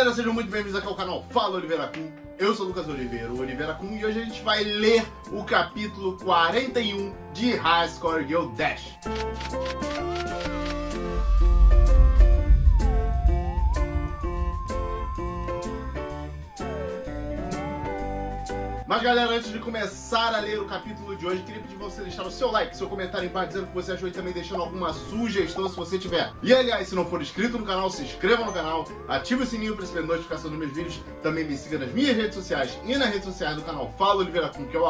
galera, sejam muito bem-vindos aqui ao canal Fala Oliveira Kun. Eu sou o Lucas Oliveira, o Oliveira Kun, e hoje a gente vai ler o capítulo 41 de High Score Girl Dash. Mas galera, antes de começar a ler o capítulo de hoje, queria pedir pra você deixar o seu like, seu comentário embaixo dizendo o que você achou e também deixando alguma sugestão se você tiver. E aliás, se não for inscrito no canal, se inscreva no canal, ative o sininho para receber notificação dos meus vídeos, também me siga nas minhas redes sociais e nas redes sociais do canal Fala Oliveira Kun, que é o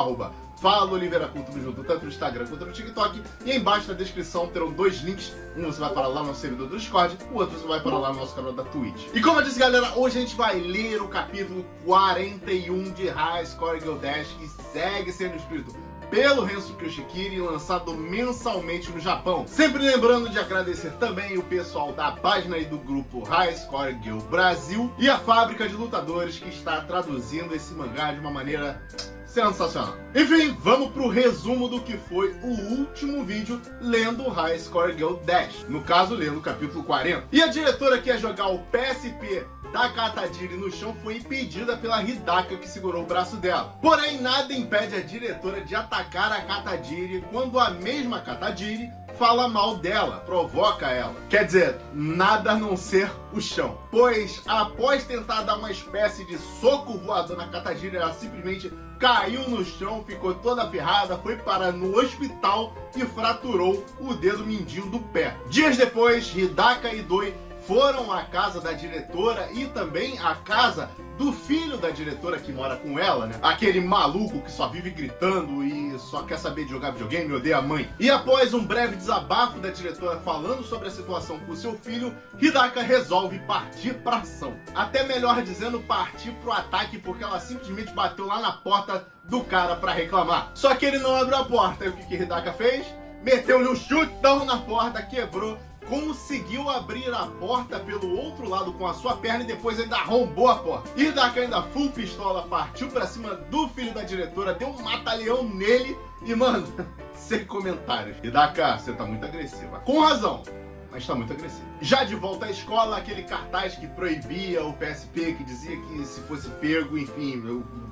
Fala Oliveira Kun, tudo junto, tanto no Instagram quanto no TikTok. E aí embaixo na descrição terão dois links. Um você vai para lá no servidor do Discord, o outro você vai para lá no nosso canal da Twitch. E como eu disse, galera, hoje a gente vai ler o capítulo 41 de High Score Girl Dash, que segue sendo escrito pelo Rensuke Yoshikiri e lançado mensalmente no Japão. Sempre lembrando de agradecer também o pessoal da página e do grupo High Score Girl Brasil e a fábrica de lutadores que está traduzindo esse mangá de uma maneira sensacional. Enfim, vamos pro resumo do que foi o último vídeo lendo High Score Girl Dash. No caso, lendo o capítulo 40. E a diretora que ia jogar o PSP da Katadiri no chão foi impedida pela Hidaka, que segurou o braço dela. Porém, nada impede a diretora de atacar a Katadiri quando a mesma Katadiri fala mal dela, provoca ela. Quer dizer, nada a não ser o chão. Pois, após tentar dar uma espécie de soco voador na Katadiri, ela simplesmente caiu no chão, ficou toda ferrada, foi parar no hospital e fraturou o dedo mindinho do pé. Dias depois, Hidaka e Doi foram à casa da diretora e também à casa do filho da diretora que mora com ela, né? Aquele maluco que só vive gritando e só quer saber de jogar videogame e odeia a mãe. E após um breve desabafo da diretora falando sobre a situação com seu filho, Hidaka resolve partir pra ação. Até melhor dizendo, partir pro ataque, porque ela simplesmente bateu lá na porta do cara pra reclamar. Só que ele não abriu a porta. E o que Hidaka fez? Meteu-lhe um chutão na porta, quebrou, conseguiu abrir a porta pelo outro lado com a sua perna e depois ainda arrombou a porta. Hidaka ainda full pistola partiu pra cima do filho da diretora, deu um mata-leão nele e, mano, sem comentários. Hidaka, você tá muito agressiva. Com razão, mas tá muito agressivo. Já de volta à escola, aquele cartaz que proibia o PSP, que dizia que se fosse pego, enfim,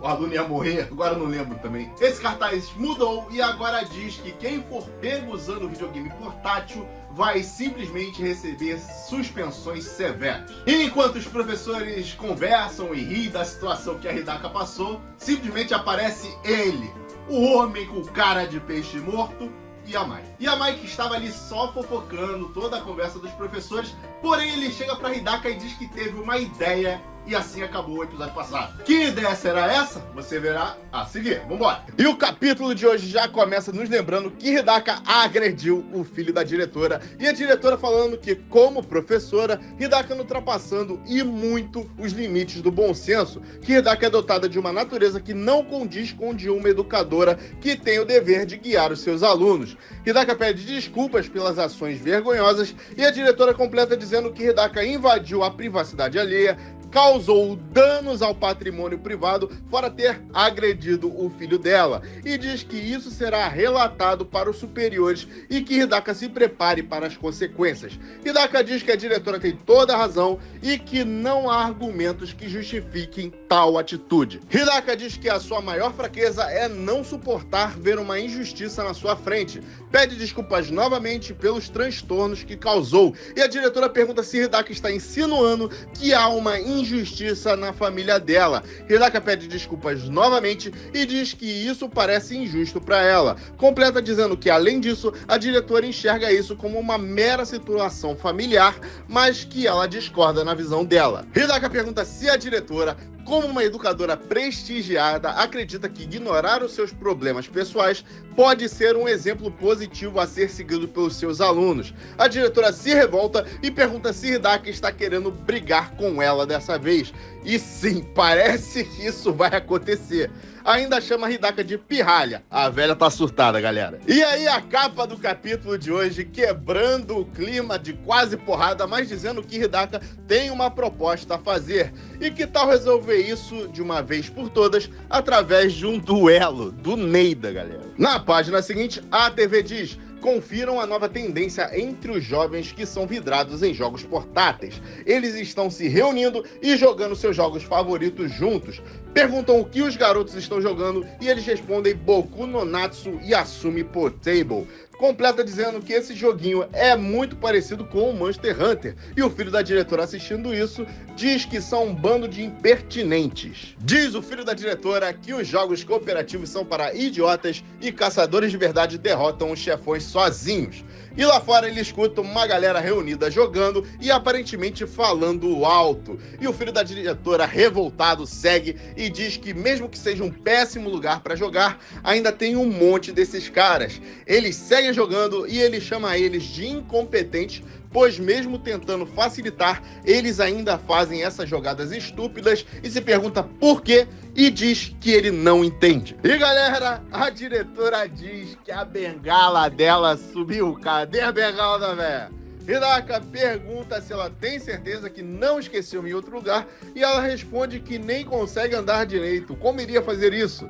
o aluno ia morrer, agora eu não lembro também. Esse cartaz mudou e agora diz que quem for pego usando o videogame portátil vai simplesmente receber suspensões severas. E enquanto os professores conversam e riem da situação que a Hidaka passou, simplesmente aparece ele, o homem com cara de peixe morto, e a Mai que estava ali só fofocando toda a conversa dos professores, porém ele chega pra Hidaka e diz que teve uma ideia e assim acabou o episódio passado. Que ideia será essa? Você verá a seguir. Vambora! E o capítulo de hoje já começa nos lembrando que Hidaka agrediu o filho da diretora e a diretora falando que, como professora, Hidaka ultrapassando e muito os limites do bom senso, que Hidaka é dotada de uma natureza que não condiz com o de uma educadora que tem o dever de guiar os seus alunos. Hidaka pede desculpas pelas ações vergonhosas e a diretora completa dizendo que Hidaka invadiu a privacidade alheia, causou danos ao patrimônio privado, fora ter agredido o filho dela, e diz que isso será relatado para os superiores e que Hidaka se prepare para as consequências. Hidaka diz que a diretora tem toda a razão e que não há argumentos que justifiquem tal atitude. Hidaka diz que a sua maior fraqueza é não suportar ver uma injustiça na sua frente, pede desculpas novamente pelos transtornos que causou, e a diretora pergunta se Hidaka está insinuando que há uma injustiça na família dela. Hidaka pede desculpas novamente e diz que isso parece injusto para ela. Completa dizendo que, além disso, a diretora enxerga isso como uma mera situação familiar, mas que ela discorda na visão dela. Hidaka pergunta se a diretora, como uma educadora prestigiada, acredita que ignorar os seus problemas pessoais pode ser um exemplo positivo a ser seguido pelos seus alunos. A diretora se revolta e pergunta se Hidaka está querendo brigar com ela dessa vez. E sim, parece que isso vai acontecer. Ainda chama Hidaka de pirralha. A velha tá surtada, galera. E aí a capa do capítulo de hoje, quebrando o clima de quase porrada, mas dizendo que Hidaka tem uma proposta a fazer. E que tal resolver isso de uma vez por todas através de um duelo do Neida, galera. Na página seguinte, a TV diz: Confiram a nova tendência entre os jovens que são vidrados em jogos portáteis. Eles estão se reunindo e jogando seus jogos favoritos juntos. Perguntam o que os garotos estão jogando e eles respondem Boku no Natsu Yasumi Potable. Completa dizendo que esse joguinho é muito parecido com o Monster Hunter. E o filho da diretora assistindo isso diz que são um bando de impertinentes. Diz o filho da diretora que os jogos cooperativos são para idiotas e caçadores de verdade derrotam os chefões sozinhos. E lá fora ele escuta uma galera reunida jogando e aparentemente falando alto. E o filho da diretora, revoltado, segue e diz que mesmo que seja um péssimo lugar para jogar, ainda tem um monte desses caras. Eles seguem jogando e ele chama eles de incompetentes, pois mesmo tentando facilitar, eles ainda fazem essas jogadas estúpidas e se pergunta por quê e diz que ele não entende. E galera, a diretora diz que a bengala dela subiu. Cadê a bengala da véia? Hidaka pergunta se ela tem certeza que não esqueceu em outro lugar e ela responde que nem consegue andar direito. Como iria fazer isso?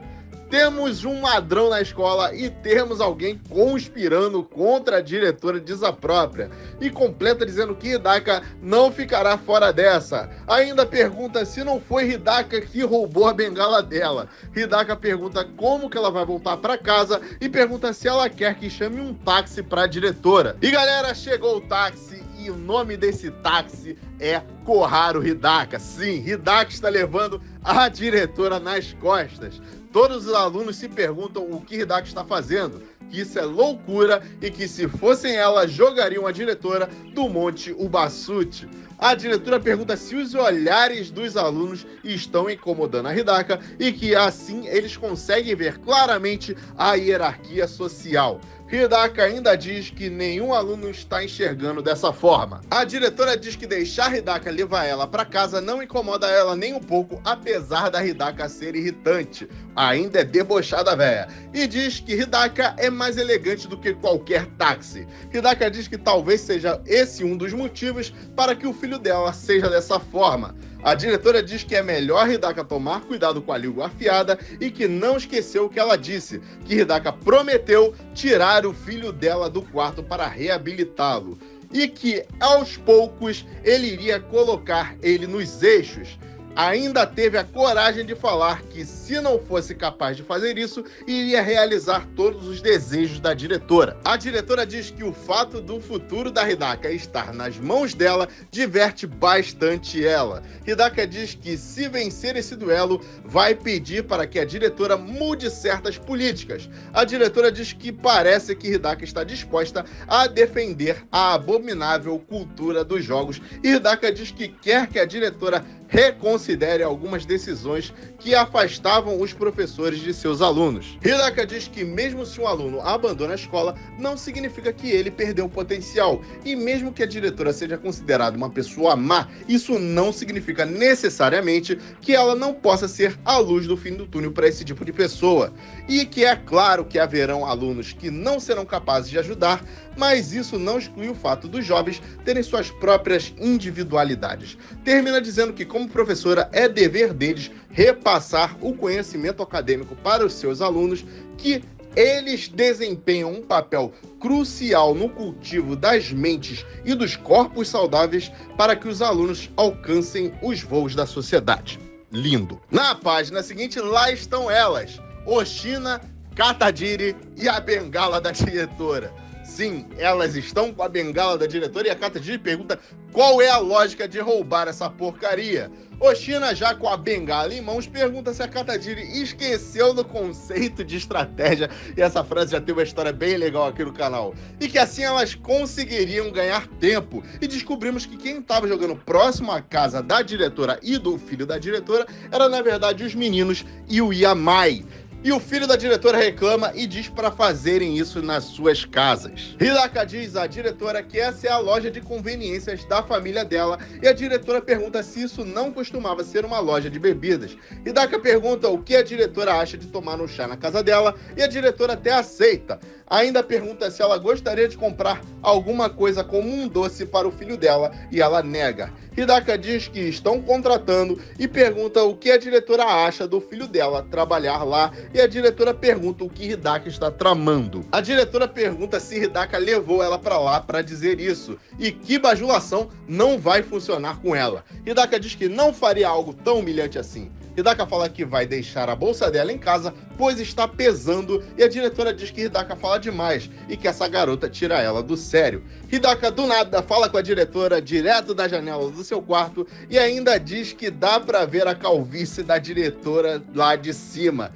Temos um ladrão na escola e temos alguém conspirando contra a diretora, diz a própria. E completa dizendo que Hidaka não ficará fora dessa. Ainda pergunta se não foi Hidaka que roubou a bengala dela. Hidaka pergunta como que ela vai voltar para casa e pergunta se ela quer que chame um táxi para a diretora. E galera, chegou o táxi. E o nome desse táxi é Koharu Hidaka. Sim, Hidaka está levando a diretora nas costas. Todos os alunos se perguntam o que Hidaka está fazendo, que isso é loucura e que se fossem ela, jogariam a diretora do Monte Ubasuti. A diretora pergunta se os olhares dos alunos estão incomodando a Hidaka e que assim eles conseguem ver claramente a hierarquia social. Hidaka ainda diz que nenhum aluno está enxergando dessa forma. A diretora diz que deixar Hidaka levar ela para casa não incomoda ela nem um pouco, apesar da Hidaka ser irritante. Ainda é debochada véia. E diz que Hidaka é mais elegante do que qualquer táxi. Hidaka diz que talvez seja esse um dos motivos para que o filho dela seja dessa forma. A diretora diz que é melhor Hidaka tomar cuidado com a língua afiada e que não esqueceu o que ela disse, que Hidaka prometeu tirar o filho dela do quarto para reabilitá-lo e que, aos poucos, ele iria colocar ele nos eixos. Ainda teve a coragem de falar que, se não fosse capaz de fazer isso, iria realizar todos os desejos da diretora. A diretora diz que o fato do futuro da Hidaka estar nas mãos dela diverte bastante ela. Hidaka diz que, se vencer esse duelo, vai pedir para que a diretora mude certas políticas. A diretora diz que parece que Hidaka está disposta a defender a abominável cultura dos jogos e Hidaka diz que quer que a diretora reconsidere algumas decisões que afastavam os professores de seus alunos. Hidaka diz que mesmo se um aluno abandona a escola, não significa que ele perdeu o potencial. E mesmo que a diretora seja considerada uma pessoa má, isso não significa necessariamente que ela não possa ser a luz do fim do túnel para esse tipo de pessoa. E que é claro que haverão alunos que não serão capazes de ajudar, mas isso não exclui o fato dos jovens terem suas próprias individualidades. Termina dizendo que, como professora, é dever deles repassar o conhecimento acadêmico para os seus alunos, que eles desempenham um papel crucial no cultivo das mentes e dos corpos saudáveis para que os alunos alcancem os voos da sociedade. Lindo! Na página seguinte, lá estão elas, Oshina, Katajiri e a bengala da diretora. Sim, elas estão com a bengala da diretora e a Katajiri pergunta qual é a lógica de roubar essa porcaria. Oshina, já com a bengala em mãos, pergunta se a Katajiri esqueceu do conceito de estratégia, e essa frase já tem uma história bem legal aqui no canal, e que assim elas conseguiriam ganhar tempo, e descobrimos que quem estava jogando próximo à casa da diretora e do filho da diretora era na verdade os meninos e o Yamai. E o filho da diretora reclama e diz para fazerem isso nas suas casas. Hidaka diz à diretora que essa é a loja de conveniências da família dela e a diretora pergunta se isso não costumava ser uma loja de bebidas. Hidaka pergunta o que a diretora acha de tomar um chá na casa dela e a diretora até aceita. Ainda pergunta se ela gostaria de comprar alguma coisa como um doce para o filho dela e ela nega. Hidaka diz que estão contratando e pergunta o que a diretora acha do filho dela trabalhar lá, e a diretora pergunta o que Hidaka está tramando. A diretora pergunta se Hidaka levou ela pra lá pra dizer isso, e que bajulação não vai funcionar com ela. Hidaka diz que não faria algo tão humilhante assim. Hidaka fala que vai deixar a bolsa dela em casa, pois está pesando, e a diretora diz que Hidaka fala demais e que essa garota tira ela do sério. Hidaka do nada fala com a diretora direto da janela do seu quarto e ainda diz que dá pra ver a calvície da diretora lá de cima.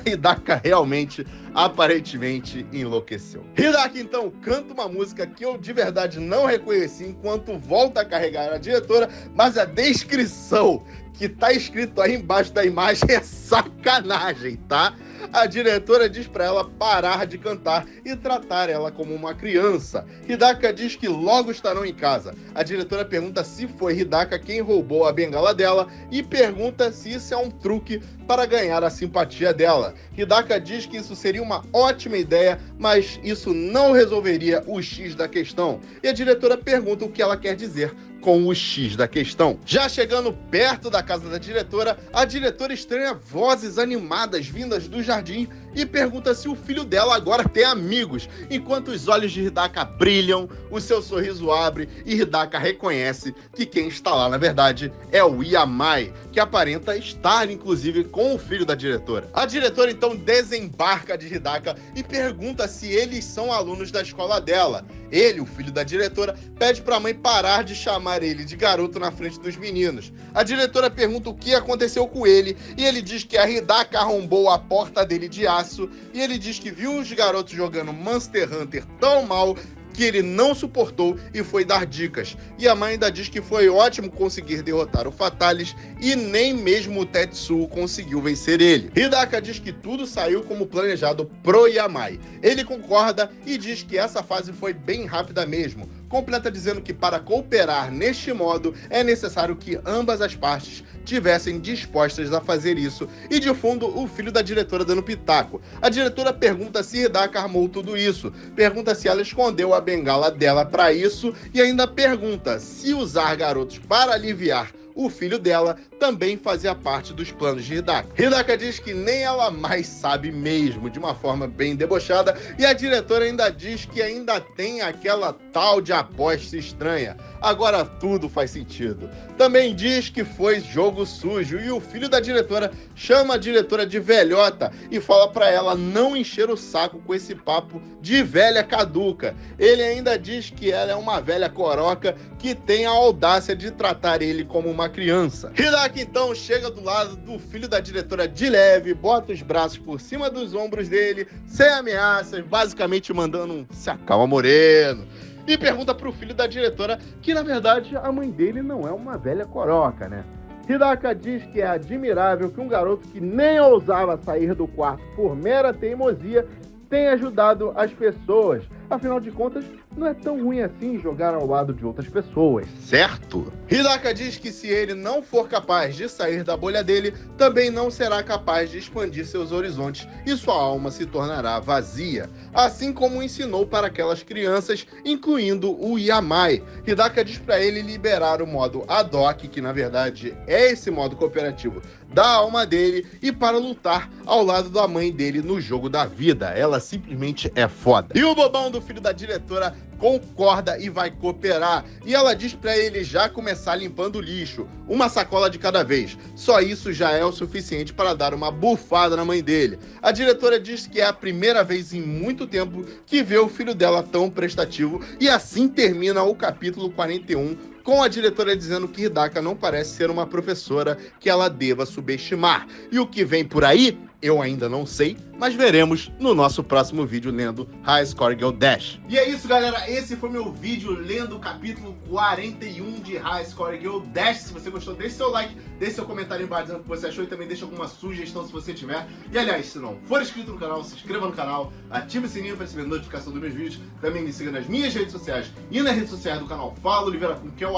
Hidaka realmente, aparentemente, enlouqueceu. Hidaka então canta uma música que eu de verdade não reconheci enquanto volta a carregar a diretora, mas a descrição que tá escrito aí embaixo da imagem é sacanagem, tá? A diretora diz pra ela parar de cantar e tratar ela como uma criança. Hidaka diz que logo estarão em casa. A diretora pergunta se foi Hidaka quem roubou a bengala dela e pergunta se isso é um truque para ganhar a simpatia dela. Hidaka diz que isso seria uma ótima ideia, mas isso não resolveria o X da questão. E a diretora pergunta o que ela quer dizer com o X da questão. Já chegando perto da casa da diretora, a diretora estranha vozes animadas vindas do jardim e pergunta se o filho dela agora tem amigos, enquanto os olhos de Hidaka brilham, o seu sorriso abre e Hidaka reconhece que quem está lá, na verdade, é o Yamai, que aparenta estar, inclusive, com o filho da diretora. A diretora, então, desembarca de Hidaka e pergunta se eles são alunos da escola dela. Ele, o filho da diretora, pede para a mãe parar de chamar ele de garoto na frente dos meninos. A diretora pergunta o que aconteceu com ele e ele diz que a Hidaka arrombou a porta dele de aço e ele diz que viu os garotos jogando Monster Hunter tão mal que ele não suportou e foi dar dicas. E a mãe ainda diz que foi ótimo conseguir derrotar o Fatalis e nem mesmo o Tetsuo conseguiu vencer ele. Hidaka diz que tudo saiu como planejado pro Yamai. Ele concorda e diz que essa fase foi bem rápida mesmo. Completa dizendo que para cooperar neste modo é necessário que ambas as partes tivessem dispostas a fazer isso, e de fundo o filho da diretora dando pitaco. A diretora pergunta se Hidaka armou tudo isso, pergunta se ela escondeu a bengala dela para isso e ainda pergunta se usar garotos para aliviar o filho dela também fazia parte dos planos de Hidaka. Hidaka diz que nem ela mais sabe mesmo, de uma forma bem debochada, e a diretora ainda diz que ainda tem aquela tal de aposta estranha. Agora tudo faz sentido. Também diz que foi jogo sujo e o filho da diretora chama a diretora de velhota e fala pra ela não encher o saco com esse papo de velha caduca. Ele ainda diz que ela é uma velha coroca que tem a audácia de tratar ele como uma criança. Hidaka então chega do lado do filho da diretora de leve, bota os braços por cima dos ombros dele, sem ameaças, basicamente mandando um "se acalma, moreno", e pergunta pro filho da diretora que, na verdade, a mãe dele não é uma velha coroca, né? Hidaka diz que é admirável que um garoto que nem ousava sair do quarto por mera teimosia tenha ajudado as pessoas. Afinal de contas, não é tão ruim assim jogar ao lado de outras pessoas, certo? Hidaka diz que se ele não for capaz de sair da bolha dele, também não será capaz de expandir seus horizontes e sua alma se tornará vazia, assim como ensinou para aquelas crianças, incluindo o Yamai. Hidaka diz para ele liberar o modo ad hoc, que na verdade é esse modo cooperativo da alma dele, e para lutar ao lado da mãe dele no jogo da vida. Ela simplesmente é foda. E o bobão do filho da diretora concorda e vai cooperar. E ela diz pra ele já começar limpando o lixo, uma sacola de cada vez. Só isso já é o suficiente para dar uma bufada na mãe dele. A diretora diz que é a primeira vez em muito tempo que vê o filho dela tão prestativo, e assim termina o capítulo 41, com a diretora dizendo que Hidaka não parece ser uma professora que ela deva subestimar. E o que vem por aí, eu ainda não sei, mas veremos no nosso próximo vídeo lendo High Score Girl Dash. E é isso, galera. Esse foi meu vídeo lendo o capítulo 41 de High Score Girl Dash. Se você gostou, deixe seu like, deixe seu comentário embaixo dizendo o que você achou e também deixe alguma sugestão se você tiver. E aliás, se não for inscrito no canal, se inscreva no canal, ative o sininho para receber notificação dos meus vídeos. Também me siga nas minhas redes sociais e nas redes sociais do canal Fala Oliveira Kun, que é o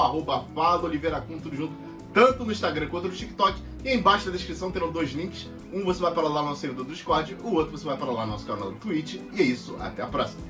@Fala Oliveira Kun, tudo junto, tanto no Instagram quanto no TikTok. E embaixo da descrição terão dois links. Um você vai para lá no nosso servidor do Discord, o outro você vai para lá no nosso canal do Twitch. E é isso, até a próxima.